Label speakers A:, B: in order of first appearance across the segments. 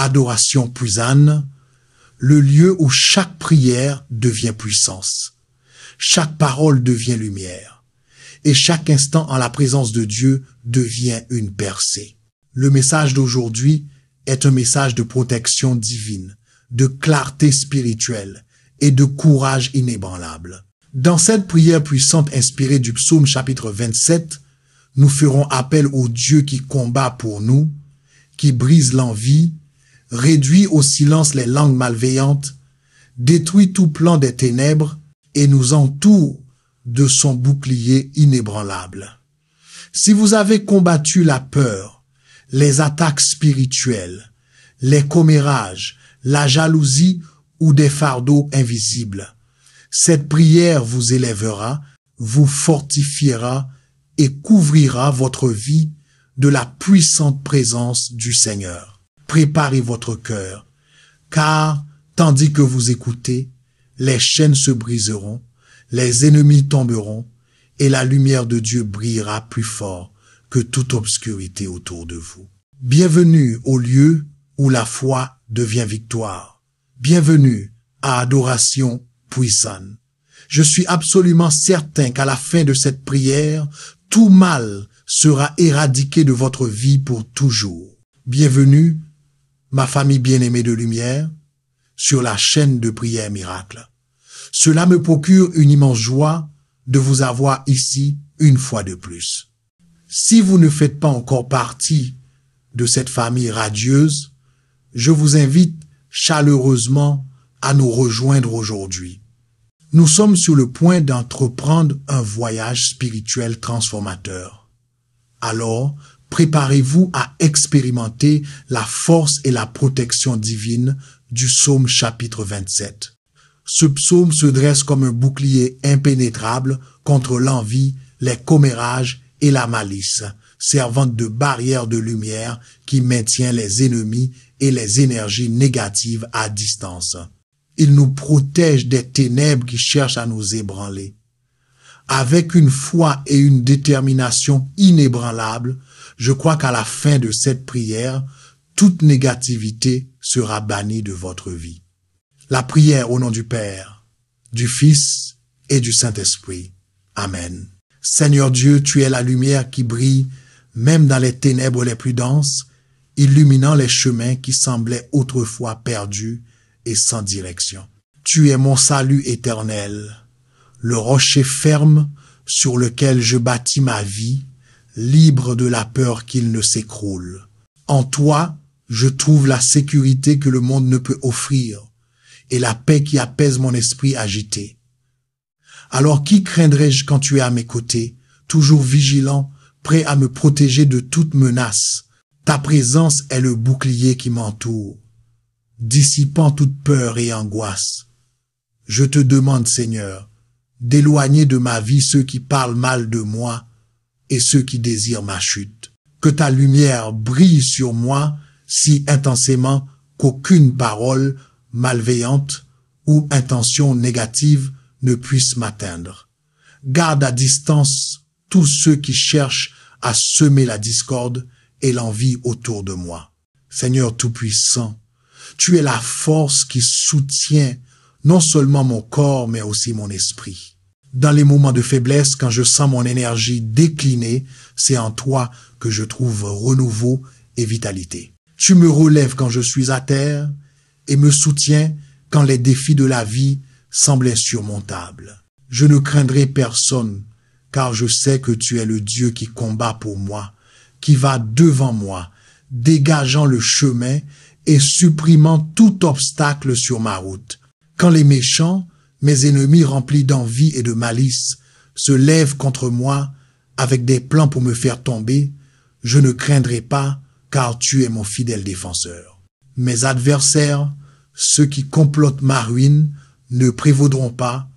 A: Adoration Puisanne, le lieu où chaque prière devient puissance, chaque parole devient lumière, et chaque instant en la présence de Dieu devient une percée. Le message d'aujourd'hui est un message de protection divine, de clarté spirituelle et de courage inébranlable. Dans cette prière puissante inspirée du psaume chapitre 27, nous ferons appel au Dieu qui combat pour nous, qui brise l'envie, réduit au silence les langues malveillantes, détruit tout plan des ténèbres et nous entoure de son bouclier inébranlable. Si vous avez combattu la peur, les attaques spirituelles, les commérages, la jalousie ou des fardeaux invisibles, cette prière vous élèvera, vous fortifiera et couvrira votre vie de la puissante présence du Seigneur. Préparez votre cœur, car tandis que vous écoutez, les chaînes se briseront, les ennemis tomberont et la lumière de Dieu brillera plus fort que toute obscurité autour de vous. Bienvenue au lieu où la foi devient victoire. Bienvenue à Adoration Puisanne. Je suis absolument certain qu'à la fin de cette prière, tout mal sera éradiqué de votre vie pour toujours. Bienvenue, ma famille bien-aimée de lumière, sur la chaîne de prière miracle. Cela me procure une immense joie de vous avoir ici une fois de plus. Si vous ne faites pas encore partie de cette famille radieuse, je vous invite chaleureusement à nous rejoindre aujourd'hui. Nous sommes sur le point d'entreprendre un voyage spirituel transformateur. Alors, préparez-vous à expérimenter la force et la protection divine du psaume chapitre 27. Ce psaume se dresse comme un bouclier impénétrable contre l'envie, les commérages et la malice, servant de barrière de lumière qui maintient les ennemis et les énergies négatives à distance. Il nous protège des ténèbres qui cherchent à nous ébranler. Avec une foi et une détermination inébranlables, je crois qu'à la fin de cette prière, toute négativité sera bannie de votre vie. La prière au nom du Père, du Fils et du Saint-Esprit. Amen. Seigneur Dieu, tu es la lumière qui brille même dans les ténèbres les plus denses, illuminant les chemins qui semblaient autrefois perdus et sans direction. Tu es mon salut éternel, le rocher ferme sur lequel je bâtis ma vie, libre de la peur qu'il ne s'écroule. En toi, je trouve la sécurité que le monde ne peut offrir et la paix qui apaise mon esprit agité. Alors qui craindrais-je quand tu es à mes côtés, toujours vigilant, prêt à me protéger de toute menace? Ta présence est le bouclier qui m'entoure, dissipant toute peur et angoisse. Je te demande, Seigneur, d'éloigner de ma vie ceux qui parlent mal de moi et ceux qui désirent ma chute. Que ta lumière brille sur moi si intensément qu'aucune parole malveillante ou intention négative ne puisse m'atteindre. Garde à distance tous ceux qui cherchent à semer la discorde et l'envie autour de moi. Seigneur Tout-Puissant, tu es la force qui soutient non seulement mon corps, mais aussi mon esprit. Dans les moments de faiblesse, quand je sens mon énergie décliner, c'est en toi que je trouve renouveau et vitalité. Tu me relèves quand je suis à terre et me soutiens quand les défis de la vie semblent insurmontables. Je ne craindrai personne, car je sais que tu es le Dieu qui combat pour moi, qui va devant moi, dégageant le chemin et supprimant tout obstacle sur ma route. Quand les méchants, mes ennemis remplis d'envie et de malice, se lèvent contre moi avec des plans pour me faire tomber, je ne craindrai pas, car tu es mon fidèle défenseur. Mes adversaires, ceux qui complotent ma ruine, ne prévaudront pas,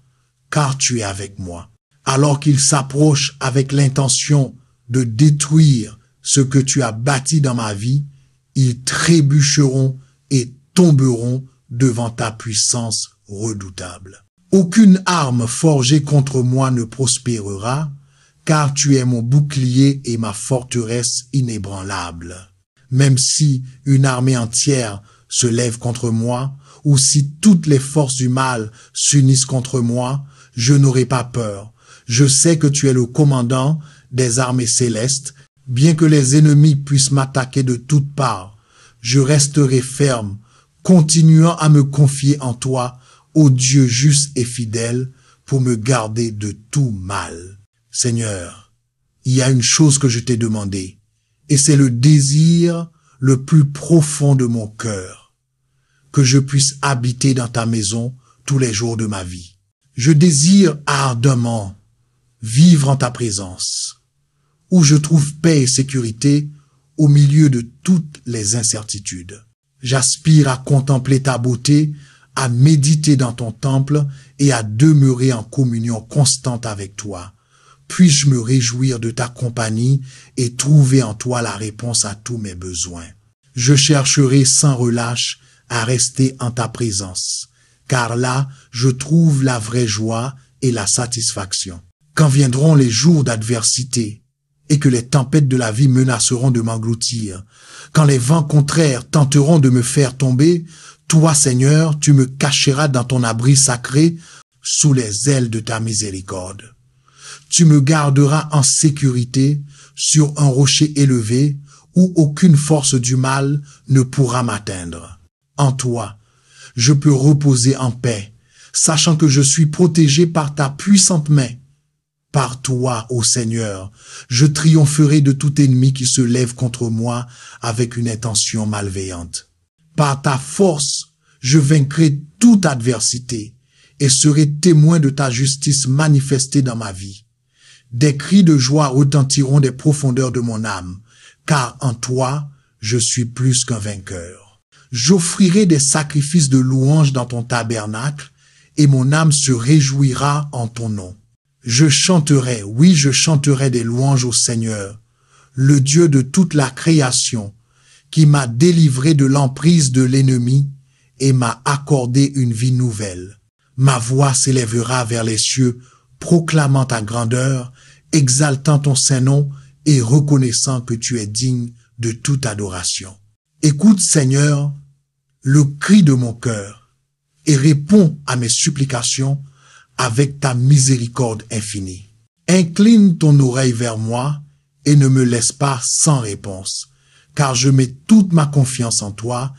A: car tu es avec moi. Alors qu'ils s'approchent avec l'intention de détruire ce que tu as bâti dans ma vie, ils trébucheront et tomberont devant ta puissance redoutable. Aucune arme forgée contre moi ne prospérera, car tu es mon bouclier et ma forteresse inébranlable. Même si une armée entière se lève contre moi, ou si toutes les forces du mal s'unissent contre moi, je n'aurai pas peur. Je sais que tu es le commandant des armées célestes, bien que les ennemis puissent m'attaquer de toutes parts. Je resterai ferme, continuant à me confier en toi, ô Dieu juste et fidèle, pour me garder de tout mal. Seigneur, il y a une chose que je t'ai demandé, et c'est le désir le plus profond de mon cœur, que je puisse habiter dans ta maison tous les jours de ma vie. Je désire ardemment vivre en ta présence, où je trouve paix et sécurité au milieu de toutes les incertitudes. J'aspire à contempler ta beauté, à méditer dans ton temple et à demeurer en communion constante avec toi. Puis-je me réjouir de ta compagnie et trouver en toi la réponse à tous mes besoins. Je chercherai sans relâche à rester en ta présence, car là, je trouve la vraie joie et la satisfaction. Quand viendront les jours d'adversité et que les tempêtes de la vie menaceront de m'engloutir, quand les vents contraires tenteront de me faire tomber, toi, Seigneur, tu me cacheras dans ton abri sacré sous les ailes de ta miséricorde. Tu me garderas en sécurité sur un rocher élevé où aucune force du mal ne pourra m'atteindre. En toi, je peux reposer en paix, sachant que je suis protégé par ta puissante main. Par toi, ô Seigneur, je triompherai de tout ennemi qui se lève contre moi avec une intention malveillante. Par ta force, je vaincrai toute adversité et serai témoin de ta justice manifestée dans ma vie. Des cris de joie retentiront des profondeurs de mon âme, car en toi, je suis plus qu'un vainqueur. J'offrirai des sacrifices de louange dans ton tabernacle, et mon âme se réjouira en ton nom. Je chanterai, oui, je chanterai des louanges au Seigneur, le Dieu de toute la création, qui m'a délivré de l'emprise de l'ennemi et m'a accordé une vie nouvelle. Ma voix s'élèvera vers les cieux, proclamant ta grandeur, exaltant ton saint nom et reconnaissant que tu es digne de toute adoration. Écoute, Seigneur, le cri de mon cœur et réponds à mes supplications avec ta miséricorde infinie. Incline ton oreille vers moi et ne me laisse pas sans réponse, car je mets toute ma confiance en toi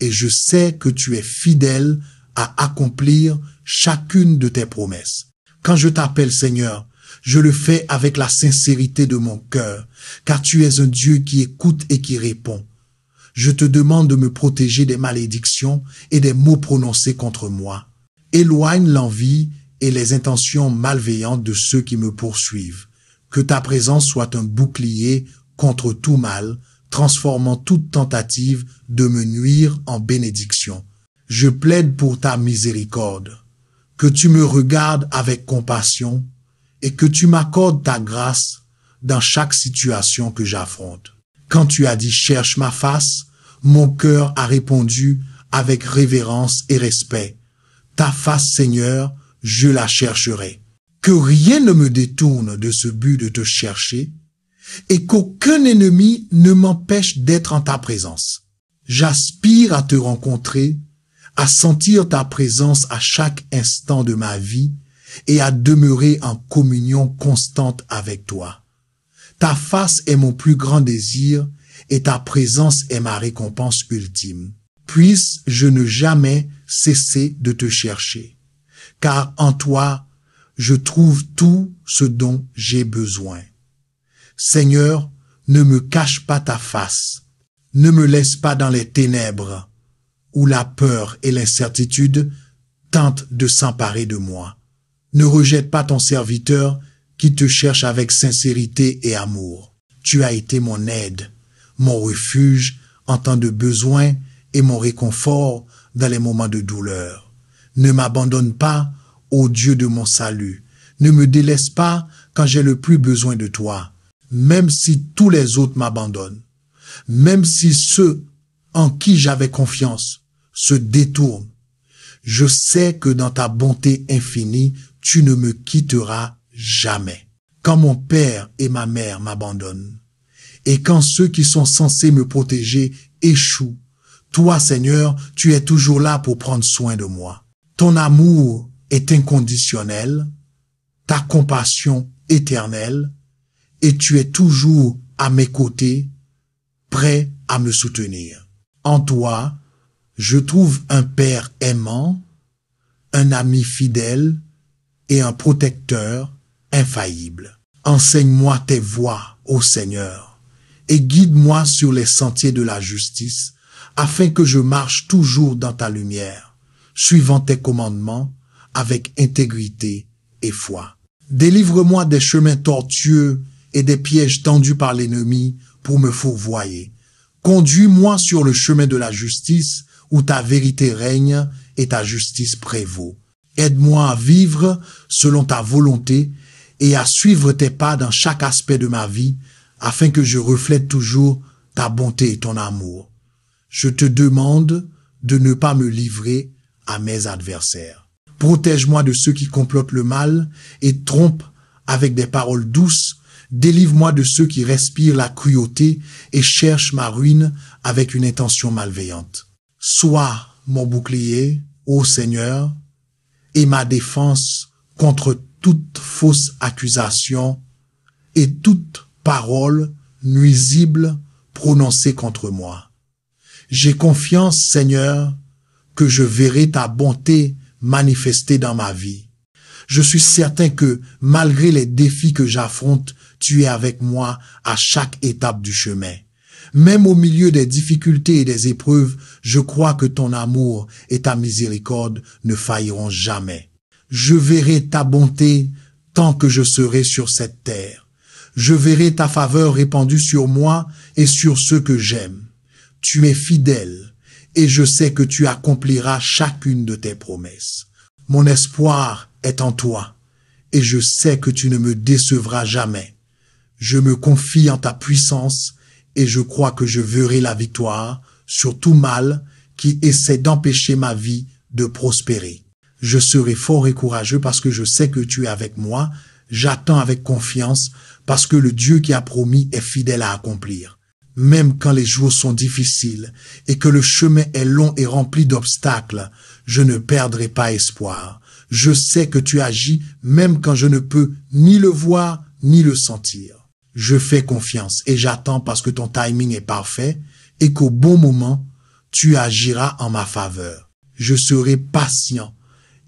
A: et je sais que tu es fidèle à accomplir chacune de tes promesses. Quand je t'appelle Seigneur, je le fais avec la sincérité de mon cœur, car tu es un Dieu qui écoute et qui répond. Je te demande de me protéger des malédictions et des mots prononcés contre moi. Éloigne l'envie et les intentions malveillantes de ceux qui me poursuivent. Que ta présence soit un bouclier contre tout mal, transformant toute tentative de me nuire en bénédiction. Je plaide pour ta miséricorde. Que tu me regardes avec compassion et que tu m'accordes ta grâce dans chaque situation que j'affronte. Quand tu as dit « cherche ma face », mon cœur a répondu avec révérence et respect. Ta face, Seigneur, je la chercherai. Que rien ne me détourne de ce but de te chercher et qu'aucun ennemi ne m'empêche d'être en ta présence. J'aspire à te rencontrer, à sentir ta présence à chaque instant de ma vie et à demeurer en communion constante avec toi. Ta face est mon plus grand désir et ta présence est ma récompense ultime. Puisse-je ne jamais cesser de te chercher, car en toi, je trouve tout ce dont j'ai besoin. Seigneur, ne me cache pas ta face, ne me laisse pas dans les ténèbres, où la peur et l'incertitude tentent de s'emparer de moi. Ne rejette pas ton serviteur qui te cherche avec sincérité et amour. Tu as été mon aide, mon refuge en temps de besoin et mon réconfort dans les moments de douleur. Ne m'abandonne pas, ô Dieu de mon salut. Ne me délaisse pas quand j'ai le plus besoin de toi, même si tous les autres m'abandonnent, même si ceux en qui j'avais confiance se détournent. Je sais que dans ta bonté infinie, tu ne me quitteras jamais. Quand mon père et ma mère m'abandonnent, et quand ceux qui sont censés me protéger échouent, Toi, Seigneur, tu es toujours là pour prendre soin de moi. Ton amour est inconditionnel, ta compassion éternelle, et tu es toujours à mes côtés, prêt à me soutenir. En toi, je trouve un Père aimant, un ami fidèle et un protecteur infaillible. Enseigne-moi tes voies, ô Seigneur, et guide-moi sur les sentiers de la justice, afin que je marche toujours dans ta lumière, suivant tes commandements avec intégrité et foi. Délivre-moi des chemins tortueux et des pièges tendus par l'ennemi pour me fourvoyer. Conduis-moi sur le chemin de la justice où ta vérité règne et ta justice prévaut. Aide-moi à vivre selon ta volonté et à suivre tes pas dans chaque aspect de ma vie afin que je reflète toujours ta bonté et ton amour. Je te demande de ne pas me livrer à mes adversaires. Protège-moi de ceux qui complotent le mal et trompent avec des paroles douces. Délivre-moi de ceux qui respirent la cruauté et cherchent ma ruine avec une intention malveillante. Sois mon bouclier, ô Seigneur, et ma défense contre toute fausse accusation et toute parole nuisible prononcée contre moi. J'ai confiance, Seigneur, que je verrai ta bonté manifestée dans ma vie. Je suis certain que, malgré les défis que j'affronte, tu es avec moi à chaque étape du chemin. Même au milieu des difficultés et des épreuves, je crois que ton amour et ta miséricorde ne failliront jamais. Je verrai ta bonté tant que je serai sur cette terre. Je verrai ta faveur répandue sur moi et sur ceux que j'aime. Tu es fidèle et je sais que tu accompliras chacune de tes promesses. Mon espoir est en toi et je sais que tu ne me décevras jamais. Je me confie en ta puissance et je crois que je verrai la victoire sur tout mal qui essaie d'empêcher ma vie de prospérer. Je serai fort et courageux parce que je sais que tu es avec moi. J'attends avec confiance parce que le Dieu qui a promis est fidèle à accomplir. Même quand les jours sont difficiles et que le chemin est long et rempli d'obstacles, je ne perdrai pas espoir. Je sais que tu agis même quand je ne peux ni le voir ni le sentir. Je fais confiance et j'attends parce que ton timing est parfait et qu'au bon moment, tu agiras en ma faveur. Je serai patient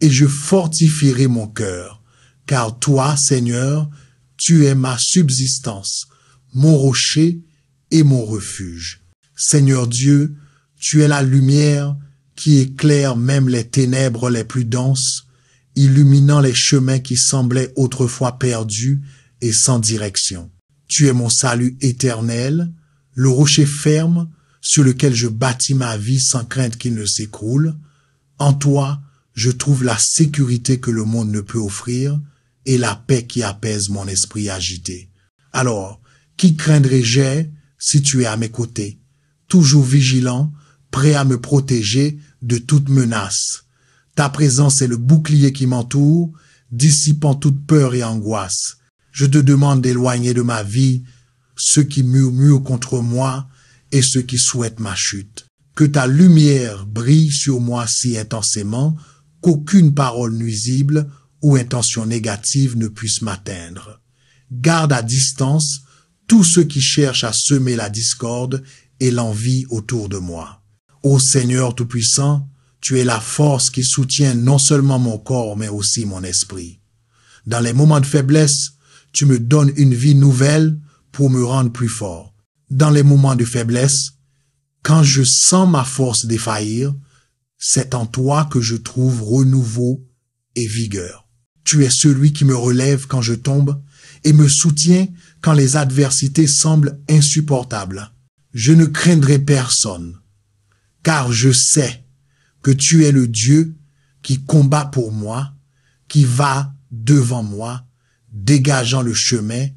A: et je fortifierai mon cœur, car toi, Seigneur, tu es ma subsistance, mon rocher et mon refuge. Seigneur Dieu, tu es la lumière qui éclaire même les ténèbres les plus denses, illuminant les chemins qui semblaient autrefois perdus et sans direction. Tu es mon salut éternel, le rocher ferme sur lequel je bâtis ma vie sans crainte qu'il ne s'écroule. En toi, je trouve la sécurité que le monde ne peut offrir et la paix qui apaise mon esprit agité. Alors, qui craindrais-je si tu es à mes côtés, toujours vigilant, prêt à me protéger de toute menace? Ta présence est le bouclier qui m'entoure, dissipant toute peur et angoisse. Je te demande d'éloigner de ma vie ceux qui murmurent contre moi et ceux qui souhaitent ma chute. Que ta lumière brille sur moi si intensément qu'aucune parole nuisible ou intention négative ne puisse m'atteindre. Garde à distance tous ceux qui cherchent à semer la discorde et l'envie autour de moi. Ô Seigneur Tout-Puissant, tu es la force qui soutient non seulement mon corps, mais aussi mon esprit. Dans les moments de faiblesse, tu me donnes une vie nouvelle pour me rendre plus fort. Dans les moments de faiblesse, quand je sens ma force défaillir, c'est en toi que je trouve renouveau et vigueur. Tu es celui qui me relève quand je tombe et me soutient quand les adversités semblent insupportables. Je ne craindrai personne, car je sais que tu es le Dieu qui combat pour moi, qui va devant moi, dégageant le chemin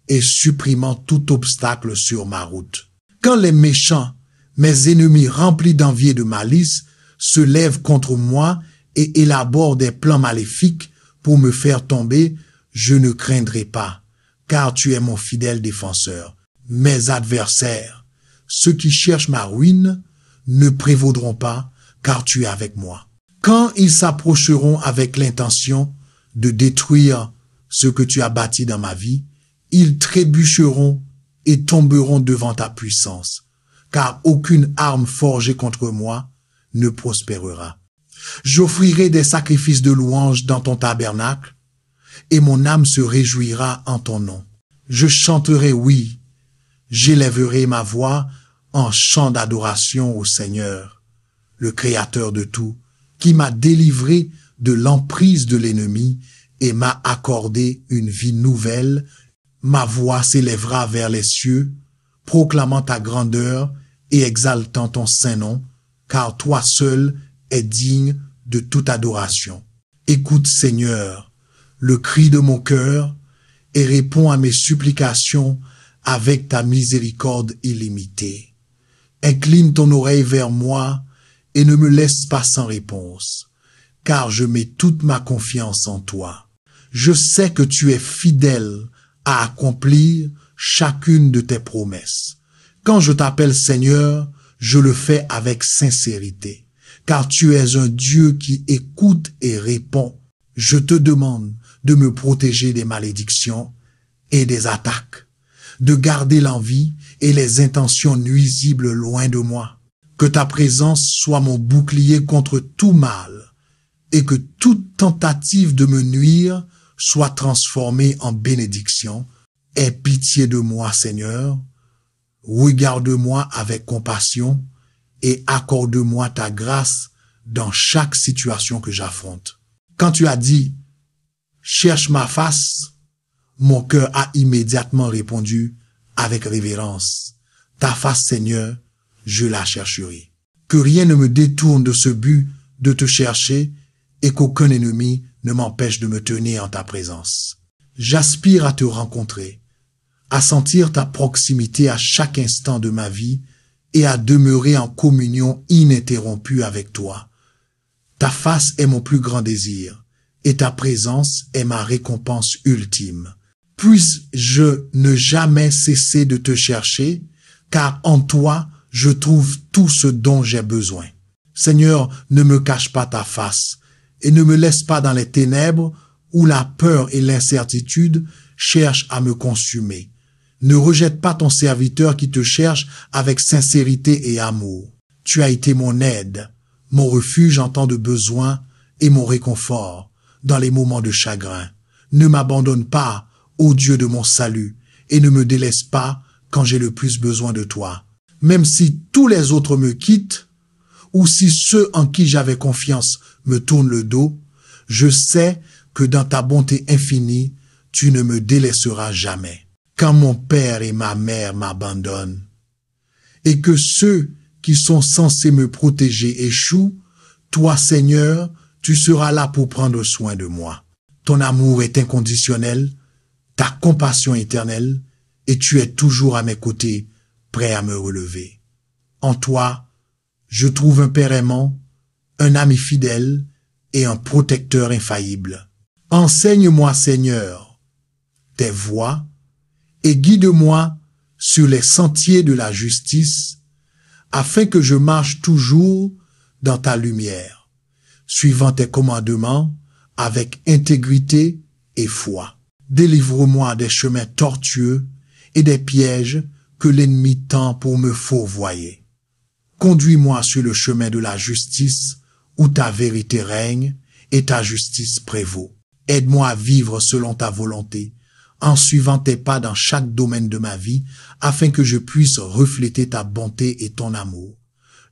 A: et supprimant tout obstacle sur ma route. Quand les méchants, mes ennemis remplis d'envie et de malice, se lèvent contre moi et élaborent des plans maléfiques pour me faire tomber, je ne craindrai pas, car tu es mon fidèle défenseur. Mes adversaires, ceux qui cherchent ma ruine, ne prévaudront pas, car tu es avec moi. Quand ils s'approcheront avec l'intention de détruire ce que tu as bâti dans ma vie, ils trébucheront et tomberont devant ta puissance, car aucune arme forgée contre moi ne prospérera. J'offrirai des sacrifices de louange dans ton tabernacle, et mon âme se réjouira en ton nom. Je chanterai, oui, j'élèverai ma voix en chant d'adoration au Seigneur, le Créateur de tout, qui m'a délivré de l'emprise de l'ennemi et m'a accordé une vie nouvelle. Ma voix s'élèvera vers les cieux, proclamant ta grandeur et exaltant ton saint nom, car toi seul es digne de toute adoration. Écoute, Seigneur, le cri de mon cœur et réponds à mes supplications avec ta miséricorde illimitée. Incline ton oreille vers moi et ne me laisse pas sans réponse, car je mets toute ma confiance en toi. Je sais que tu es fidèle à accomplir chacune de tes promesses. Quand je t'appelle Seigneur, je le fais avec sincérité, car tu es un Dieu qui écoute et répond. Je te demande de me protéger des malédictions et des attaques, de garder l'envie et les intentions nuisibles loin de moi. Que ta présence soit mon bouclier contre tout mal et que toute tentative de me nuire soit transformée en bénédiction. Aie pitié de moi, Seigneur. Regarde-moi avec compassion et accorde-moi ta grâce dans chaque situation que j'affronte. Quand tu as dit « Cherche ma face », mon cœur a immédiatement répondu avec révérence « Ta face, Seigneur, je la chercherai. » Que rien ne me détourne de ce but de te chercher et qu'aucun ennemi ne m'empêche de me tenir en ta présence. J'aspire à te rencontrer, à sentir ta proximité à chaque instant de ma vie et à demeurer en communion ininterrompue avec toi. Ta face est mon plus grand désir et ta présence est ma récompense ultime. Puisse-je ne jamais cesser de te chercher, car en toi, je trouve tout ce dont j'ai besoin. Seigneur, ne me cache pas ta face et ne me laisse pas dans les ténèbres où la peur et l'incertitude cherchent à me consumer. Ne rejette pas ton serviteur qui te cherche avec sincérité et amour. Tu as été mon aide, mon refuge en temps de besoin et mon réconfort dans les moments de chagrin. Ne m'abandonne pas, ô Dieu de mon salut, et ne me délaisse pas quand j'ai le plus besoin de toi. Même si tous les autres me quittent, ou si ceux en qui j'avais confiance me tournent le dos, je sais que dans ta bonté infinie, tu ne me délaisseras jamais. Quand mon père et ma mère m'abandonnent, et que ceux qui sont censés me protéger échouent, toi, Seigneur, tu seras là pour prendre soin de moi. Ton amour est inconditionnel, ta compassion éternelle, et tu es toujours à mes côtés, prêt à me relever. En toi, je trouve un père aimant, un ami fidèle et un protecteur infaillible. Enseigne-moi, Seigneur, tes voies et guide-moi sur les sentiers de la justice, afin que je marche toujours dans ta lumière, suivant tes commandements avec intégrité et foi. Délivre-moi des chemins tortueux et des pièges que l'ennemi tend pour me fourvoyer. Conduis-moi sur le chemin de la justice où ta vérité règne et ta justice prévaut. Aide-moi à vivre selon ta volonté, en suivant tes pas dans chaque domaine de ma vie, afin que je puisse refléter ta bonté et ton amour.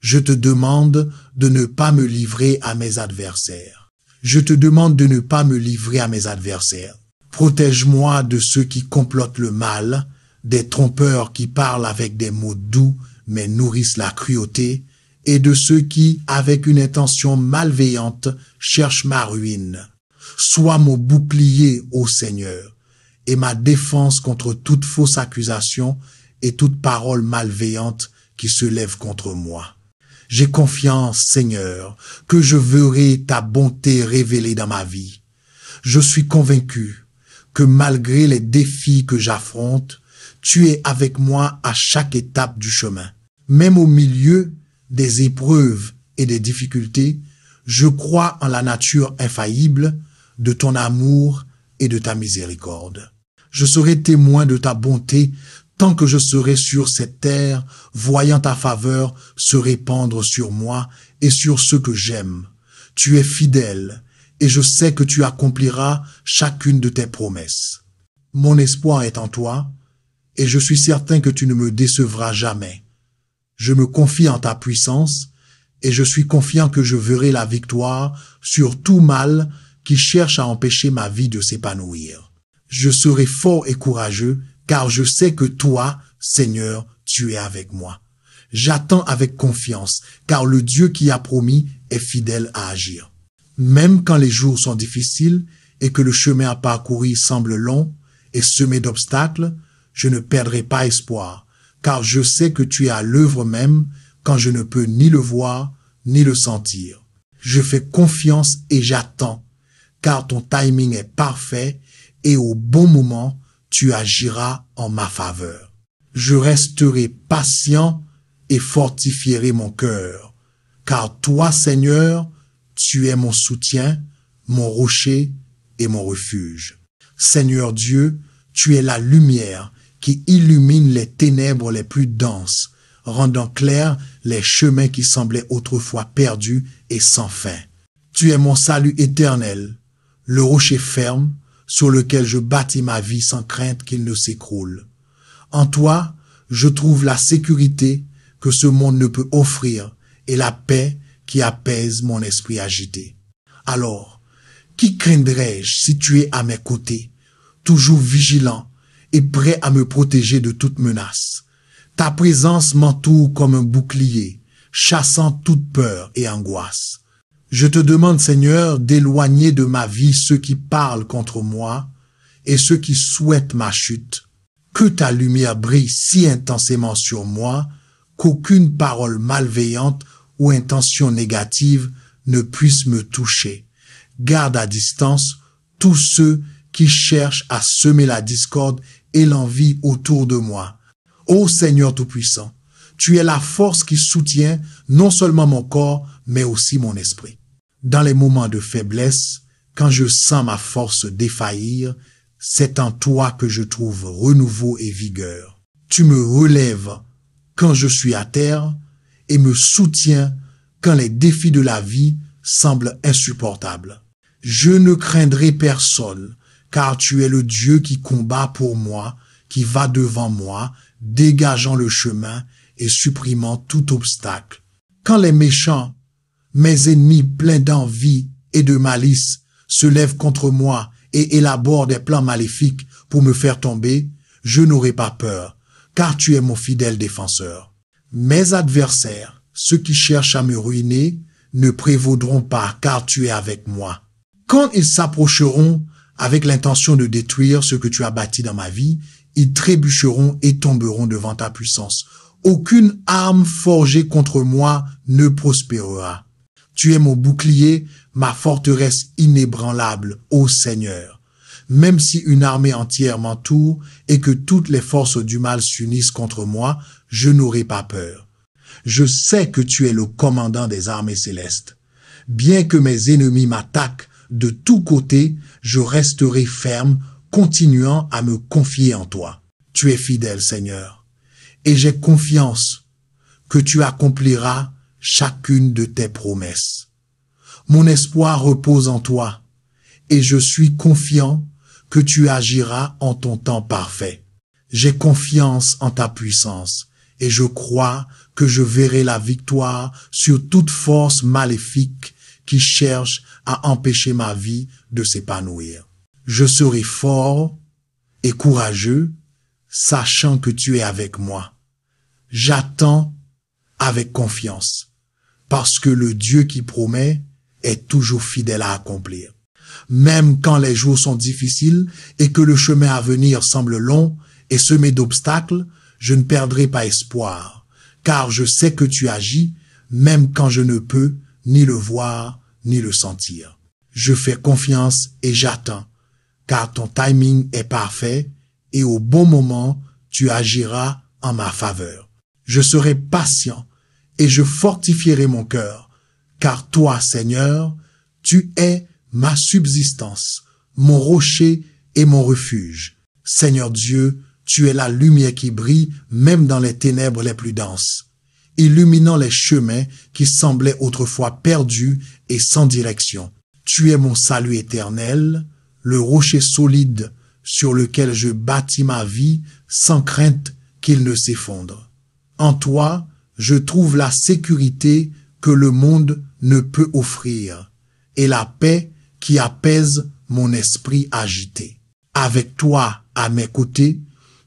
A: Je te demande de ne pas me livrer à mes adversaires. Je te demande de ne pas me livrer à mes adversaires. Protège-moi de ceux qui complotent le mal, des trompeurs qui parlent avec des mots doux mais nourrissent la cruauté, et de ceux qui, avec une intention malveillante, cherchent ma ruine. Sois mon bouclier, ô Seigneur, et ma défense contre toute fausse accusation et toute parole malveillante qui se lève contre moi. J'ai confiance, Seigneur, que je verrai ta bonté révélée dans ma vie. Je suis convaincu que malgré les défis que j'affronte, tu es avec moi à chaque étape du chemin. Même au milieu des épreuves et des difficultés, je crois en la nature infaillible de ton amour et de ta miséricorde. Je serai témoin de ta bonté tant que je serai sur cette terre, voyant ta faveur se répandre sur moi et sur ceux que j'aime. Tu es fidèle et je sais que tu accompliras chacune de tes promesses. Mon espoir est en toi et je suis certain que tu ne me décevras jamais. Je me confie en ta puissance et je suis confiant que je verrai la victoire sur tout mal qui cherche à empêcher ma vie de s'épanouir. Je serai fort et courageux car je sais que toi, Seigneur, tu es avec moi. J'attends avec confiance car le Dieu qui a promis est fidèle à agir. Même quand les jours sont difficiles et que le chemin à parcourir semble long et semé d'obstacles, je ne perdrai pas espoir, car je sais que tu es à l'œuvre même quand je ne peux ni le voir ni le sentir. Je fais confiance et j'attends, car ton timing est parfait et au bon moment, tu agiras en ma faveur. Je resterai patient et fortifierai mon cœur, car toi, Seigneur, tu es mon soutien, mon rocher et mon refuge. Seigneur Dieu, tu es la lumière qui illumine les ténèbres les plus denses, rendant clairs les chemins qui semblaient autrefois perdus et sans fin. Tu es mon salut éternel, le rocher ferme sur lequel je bâtis ma vie sans crainte qu'il ne s'écroule. En toi, je trouve la sécurité que ce monde ne peut offrir et la paix qui apaise mon esprit agité. Alors, qui craindrais-je si tu es à mes côtés, toujours vigilant et prêt à me protéger de toute menace? Ta présence m'entoure comme un bouclier, chassant toute peur et angoisse. Je te demande, Seigneur, d'éloigner de ma vie ceux qui parlent contre moi et ceux qui souhaitent ma chute. Que ta lumière brille si intensément sur moi qu'aucune parole malveillante ou intention négative ne puisse me toucher. Garde à distance tous ceux qui cherchent à semer la discorde et l'envie autour de moi. Ô Seigneur Tout-Puissant, tu es la force qui soutient non seulement mon corps, mais aussi mon esprit. Dans les moments de faiblesse, quand je sens ma force défaillir, c'est en toi que je trouve renouveau et vigueur. Tu me relèves quand je suis à terre et me soutiens quand les défis de la vie semblent insupportables. Je ne craindrai personne, car tu es le Dieu qui combat pour moi, qui va devant moi, dégageant le chemin et supprimant tout obstacle. Quand les méchants, mes ennemis pleins d'envie et de malice, se lèvent contre moi et élaborent des plans maléfiques pour me faire tomber, je n'aurai pas peur, car tu es mon fidèle défenseur. Mes adversaires, ceux qui cherchent à me ruiner, ne prévaudront pas, car tu es avec moi. Quand ils s'approcheront avec l'intention de détruire ce que tu as bâti dans ma vie, ils trébucheront et tomberont devant ta puissance. Aucune arme forgée contre moi ne prospérera. Tu es mon bouclier, ma forteresse inébranlable, ô Seigneur. Même si une armée entière m'entoure et que toutes les forces du mal s'unissent contre moi, je n'aurai pas peur. Je sais que tu es le commandant des armées célestes. Bien que mes ennemis m'attaquent de tous côtés, je resterai ferme, continuant à me confier en toi. Tu es fidèle, Seigneur, et j'ai confiance que tu accompliras chacune de tes promesses. Mon espoir repose en toi, et je suis confiant que tu agiras en ton temps parfait. J'ai confiance en ta puissance, et je crois que je verrai la victoire sur toute force maléfique qui cherche à empêcher ma vie de s'épanouir. Je serai fort et courageux, sachant que tu es avec moi. J'attends avec confiance, parce que le Dieu qui promet est toujours fidèle à accomplir. Même quand les jours sont difficiles et que le chemin à venir semble long et semé d'obstacles, je ne perdrai pas espoir, car je sais que tu agis, même quand je ne peux ni le voir ni le sentir. Je fais confiance et j'attends, car ton timing est parfait et au bon moment, tu agiras en ma faveur. Je serai patient et je fortifierai mon cœur, car toi, Seigneur, tu es ma subsistance, mon rocher et mon refuge. Seigneur Dieu, tu es la lumière qui brille même dans les ténèbres les plus denses, illuminant les chemins qui semblaient autrefois perdus et sans direction. Tu es mon salut éternel, le rocher solide sur lequel je bâtis ma vie sans crainte qu'il ne s'effondre. En toi, je trouve la sécurité que le monde ne peut offrir et la paix qui apaise mon esprit agité. Avec toi à mes côtés,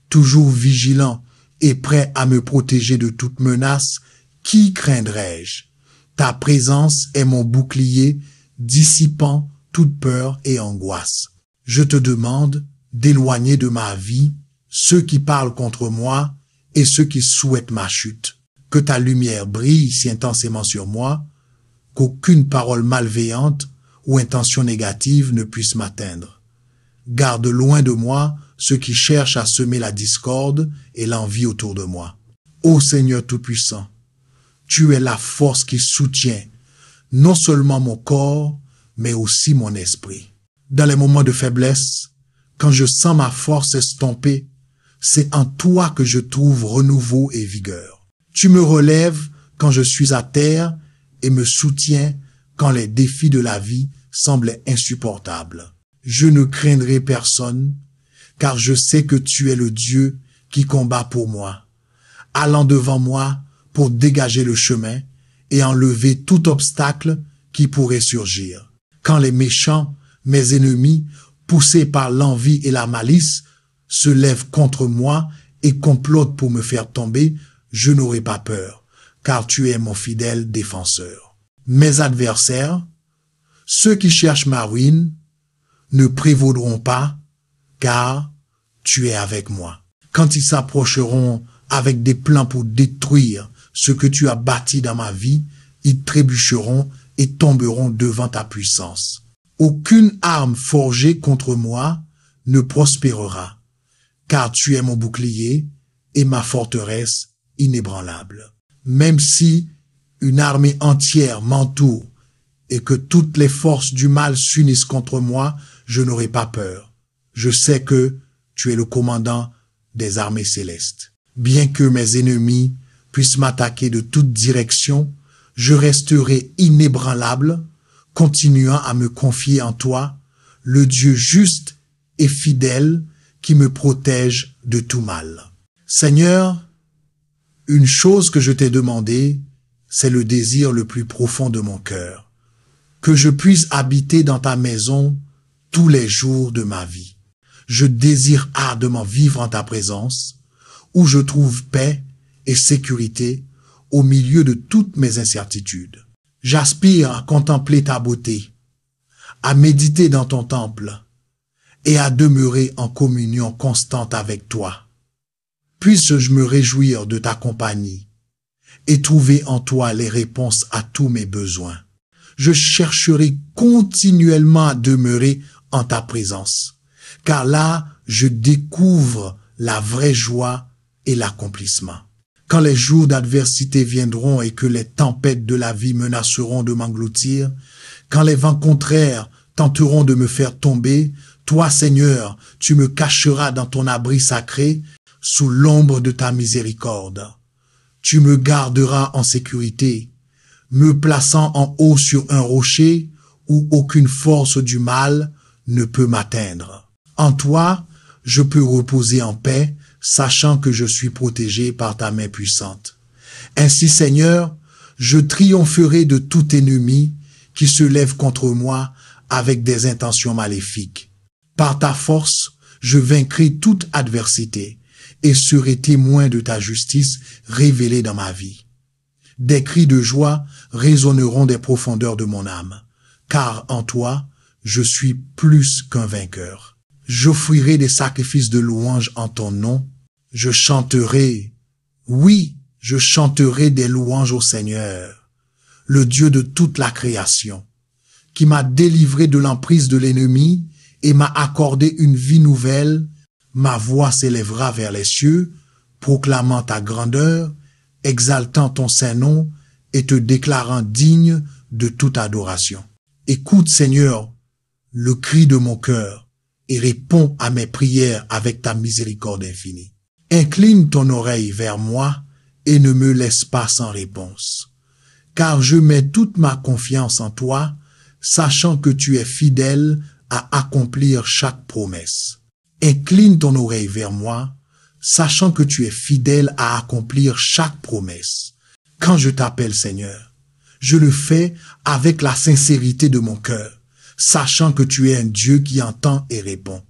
A: toujours vigilant et prêt à me protéger de toute menace, qui craindrais-je? Ta présence est mon bouclier, dissipant toute peur et angoisse. Je te demande d'éloigner de ma vie ceux qui parlent contre moi et ceux qui souhaitent ma chute. Que ta lumière brille si intensément sur moi, qu'aucune parole malveillante ou intention négative ne puisse m'atteindre. Garde loin de moi ceux qui cherchent à semer la discorde et l'envie autour de moi. Ô Seigneur Tout-Puissant, tu es la force qui soutient non seulement mon corps, mais aussi mon esprit. Dans les moments de faiblesse, quand je sens ma force estomper, c'est en toi que je trouve renouveau et vigueur. Tu me relèves quand je suis à terre et me soutiens quand les défis de la vie semblent insupportables. Je ne craindrai personne, car je sais que tu es le Dieu qui combat pour moi, allant devant moi pour dégager le chemin et enlever tout obstacle qui pourrait surgir. Quand les méchants, mes ennemis, poussés par l'envie et la malice, se lèvent contre moi et complotent pour me faire tomber, je n'aurai pas peur, car tu es mon fidèle défenseur. Mes adversaires, ceux qui cherchent ma ruine, ne prévaudront pas, car tu es avec moi. Quand ils s'approcheront avec des plans pour détruire ce que tu as bâti dans ma vie, ils trébucheront et tomberont devant ta puissance. Aucune arme forgée contre moi ne prospérera, car tu es mon bouclier et ma forteresse inébranlable. Même si une armée entière m'entoure et que toutes les forces du mal s'unissent contre moi, je n'aurai pas peur. Je sais que tu es le commandant des armées célestes. Bien que mes ennemis puissent m'attaquer de toutes directions, je resterai inébranlable, continuant à me confier en toi, le Dieu juste et fidèle qui me protège de tout mal. Seigneur, une chose que je t'ai demandé, c'est le désir le plus profond de mon cœur, que je puisse habiter dans ta maison tous les jours de ma vie. Je désire ardemment vivre en ta présence, où je trouve paix et sécurité au milieu de toutes mes incertitudes. J'aspire à contempler ta beauté, à méditer dans ton temple et à demeurer en communion constante avec toi. Puisse-je me réjouir de ta compagnie et trouver en toi les réponses à tous mes besoins. Je chercherai continuellement à demeurer en ta présence, car là, je découvre la vraie joie et l'accomplissement. Quand les jours d'adversité viendront et que les tempêtes de la vie menaceront de m'engloutir, quand les vents contraires tenteront de me faire tomber, toi, Seigneur, tu me cacheras dans ton abri sacré, sous l'ombre de ta miséricorde. Tu me garderas en sécurité, me plaçant en haut sur un rocher où aucune force du mal ne peut m'atteindre. En toi, je peux reposer en paix, sachant que je suis protégé par ta main puissante. Ainsi, Seigneur, je triompherai de tout ennemi qui se lève contre moi avec des intentions maléfiques. Par ta force, je vaincrai toute adversité et serai témoin de ta justice révélée dans ma vie. Des cris de joie résonneront des profondeurs de mon âme, car en toi, je suis plus qu'un vainqueur. J'offrirai des sacrifices de louange en ton nom. Je chanterai, oui, je chanterai des louanges au Seigneur, le Dieu de toute la création, qui m'a délivré de l'emprise de l'ennemi et m'a accordé une vie nouvelle. Ma voix s'élèvera vers les cieux, proclamant ta grandeur, exaltant ton saint nom et te déclarant digne de toute adoration. Écoute, Seigneur, le cri de mon cœur et réponds à mes prières avec ta miséricorde infinie. Incline ton oreille vers moi et ne me laisse pas sans réponse. Car je mets toute ma confiance en toi, sachant que tu es fidèle à accomplir chaque promesse. Incline ton oreille vers moi, sachant que tu es fidèle à accomplir chaque promesse. Quand je t'appelle Seigneur, je le fais avec la sincérité de mon cœur, sachant que tu es un Dieu qui entend et répond.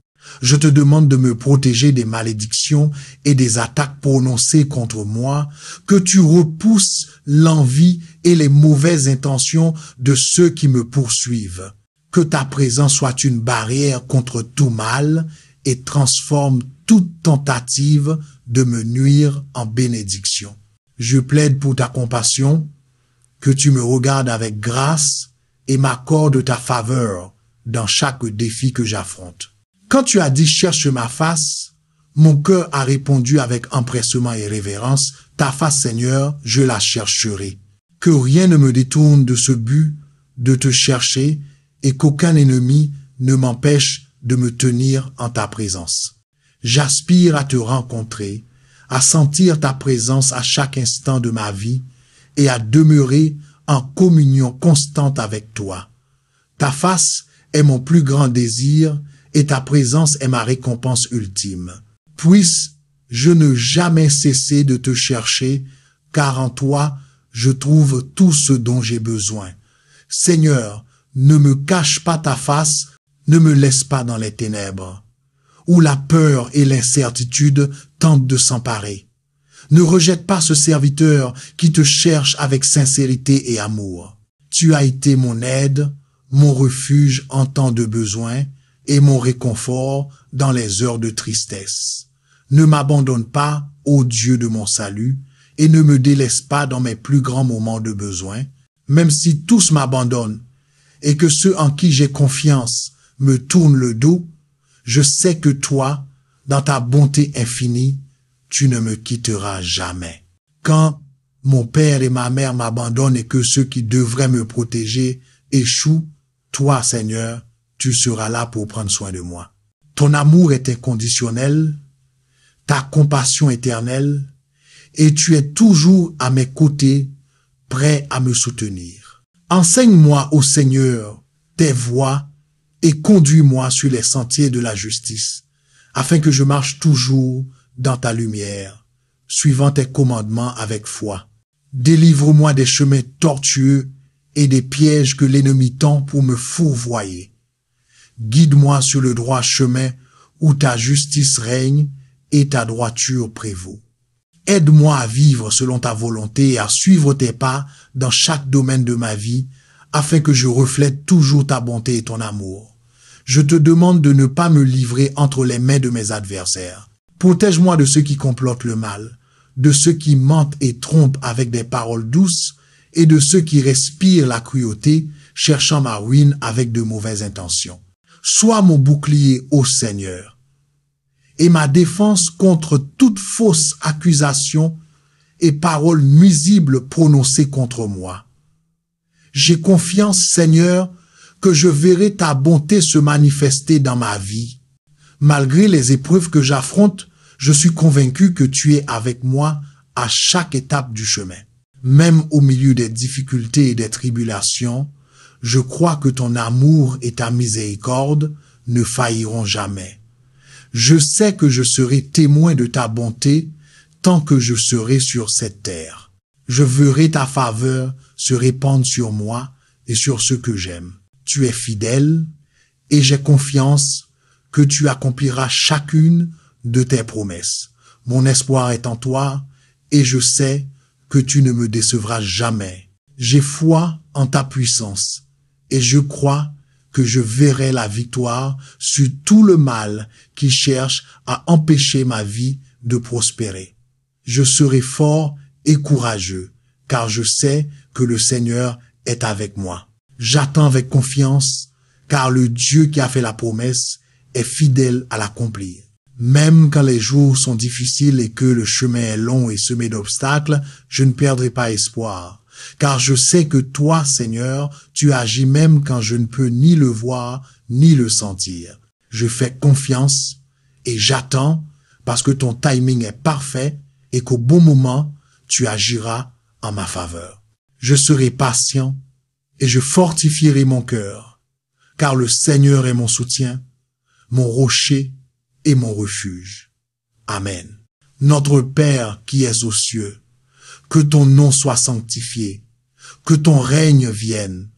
A: Je te demande de me protéger des malédictions et des attaques prononcées contre moi, que tu repousses l'envie et les mauvaises intentions de ceux qui me poursuivent. Que ta présence soit une barrière contre tout mal et transforme toute tentative de me nuire en bénédiction. Je plaide pour ta compassion, que tu me regardes avec grâce et m'accordes ta faveur dans chaque défi que j'affronte. Quand tu as dit « cherche ma face », mon cœur a répondu avec empressement et révérence « ta face, Seigneur, je la chercherai ». Que rien ne me détourne de ce but de te chercher et qu'aucun ennemi ne m'empêche de me tenir en ta présence. J'aspire à te rencontrer, à sentir ta présence à chaque instant de ma vie et à demeurer en communion constante avec toi. Ta face est mon plus grand désir et ta présence est ma récompense ultime. Puisse je ne jamais cesser de te chercher, car en toi, je trouve tout ce dont j'ai besoin. Seigneur, ne me cache pas ta face, ne me laisse pas dans les ténèbres, où la peur et l'incertitude tentent de s'emparer. Ne rejette pas ce serviteur qui te cherche avec sincérité et amour. Tu as été mon aide, mon refuge en temps de besoin et mon réconfort dans les heures de tristesse. Ne m'abandonne pas, ô Dieu de mon salut, et ne me délaisse pas dans mes plus grands moments de besoin, même si tous m'abandonnent et que ceux en qui j'ai confiance me tournent le dos, je sais que toi, dans ta bonté infinie, tu ne me quitteras jamais. Quand mon père et ma mère m'abandonnent et que ceux qui devraient me protéger échouent, toi, Seigneur, tu seras là pour prendre soin de moi. Ton amour est inconditionnel, ta compassion éternelle, et tu es toujours à mes côtés, prêt à me soutenir. Enseigne-moi, ô Seigneur, tes voies et conduis-moi sur les sentiers de la justice, afin que je marche toujours dans ta lumière, suivant tes commandements avec foi. Délivre-moi des chemins tortueux et des pièges que l'ennemi tend pour me fourvoyer. Guide-moi sur le droit chemin où ta justice règne et ta droiture prévaut. Aide-moi à vivre selon ta volonté et à suivre tes pas dans chaque domaine de ma vie, afin que je reflète toujours ta bonté et ton amour. Je te demande de ne pas me livrer entre les mains de mes adversaires. Protège-moi de ceux qui complotent le mal, de ceux qui mentent et trompent avec des paroles douces, et de ceux qui respirent la cruauté, cherchant ma ruine avec de mauvaises intentions. Sois mon bouclier, ô Seigneur, et ma défense contre toute fausse accusation et parole nuisible prononcée contre moi. J'ai confiance, Seigneur, que je verrai ta bonté se manifester dans ma vie. Malgré les épreuves que j'affronte, je suis convaincu que tu es avec moi à chaque étape du chemin. Même au milieu des difficultés et des tribulations, je crois que ton amour et ta miséricorde ne failliront jamais. Je sais que je serai témoin de ta bonté tant que je serai sur cette terre. Je verrai ta faveur se répandre sur moi et sur ceux que j'aime. Tu es fidèle et j'ai confiance que tu accompliras chacune de tes promesses. Mon espoir est en toi et je sais que tu ne me décevras jamais. J'ai foi en ta puissance et je crois que je verrai la victoire sur tout le mal qui cherche à empêcher ma vie de prospérer. Je serai fort et courageux, car je sais que le Seigneur est avec moi. J'attends avec confiance, car le Dieu qui a fait la promesse est fidèle à l'accomplir. Même quand les jours sont difficiles et que le chemin est long et semé d'obstacles, je ne perdrai pas espoir, car je sais que toi, Seigneur, tu agis même quand je ne peux ni le voir, ni le sentir. Je fais confiance et j'attends parce que ton timing est parfait et qu'au bon moment, tu agiras en ma faveur. Je serai patient et je fortifierai mon cœur, car le Seigneur est mon soutien, mon rocher et mon refuge. Amen. Notre Père qui es aux cieux, que ton nom soit sanctifié, que ton règne vienne,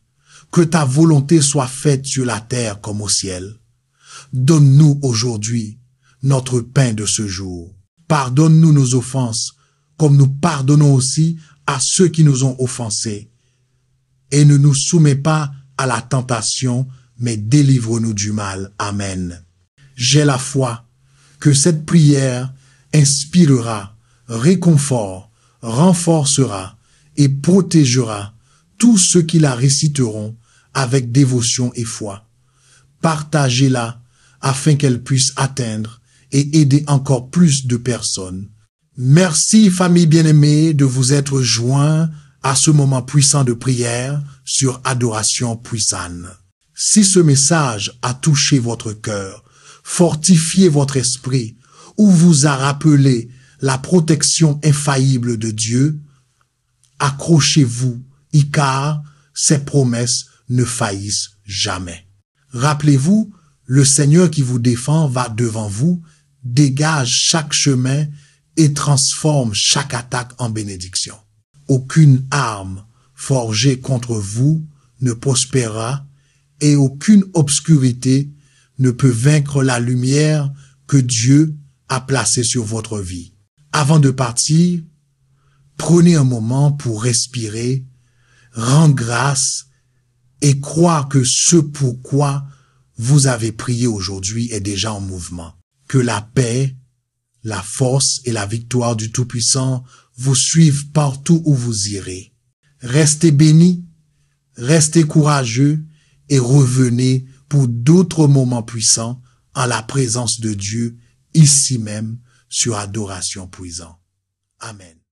A: que ta volonté soit faite sur la terre comme au ciel. Donne-nous aujourd'hui notre pain de ce jour. Pardonne-nous nos offenses, comme nous pardonnons aussi à ceux qui nous ont offensés. Et ne nous soumets pas à la tentation, mais délivre-nous du mal. Amen. J'ai la foi que cette prière inspirera, réconfort, renforcera et protégera tous ceux qui la réciteront avec dévotion et foi. Partagez-la afin qu'elle puisse atteindre et aider encore plus de personnes. Merci, famille bien-aimée, de vous être joints à ce moment puissant de prière sur Adoration Puissane. Si ce message a touché votre cœur, fortifié votre esprit ou vous a rappelé la protection infaillible de Dieu, accrochez-vous, car ses promesses ne faillissent jamais. Rappelez-vous, le Seigneur qui vous défend va devant vous, dégage chaque chemin et transforme chaque attaque en bénédiction. Aucune arme forgée contre vous ne prospérera et aucune obscurité ne peut vaincre la lumière que Dieu a placée sur votre vie. Avant de partir, prenez un moment pour respirer, rendre grâce et croire que ce pourquoi vous avez prié aujourd'hui est déjà en mouvement. Que la paix, la force et la victoire du Tout-Puissant vous suivent partout où vous irez. Restez bénis, restez courageux et revenez pour d'autres moments puissants en la présence de Dieu, ici même, sur Adoration Puissante. Amen.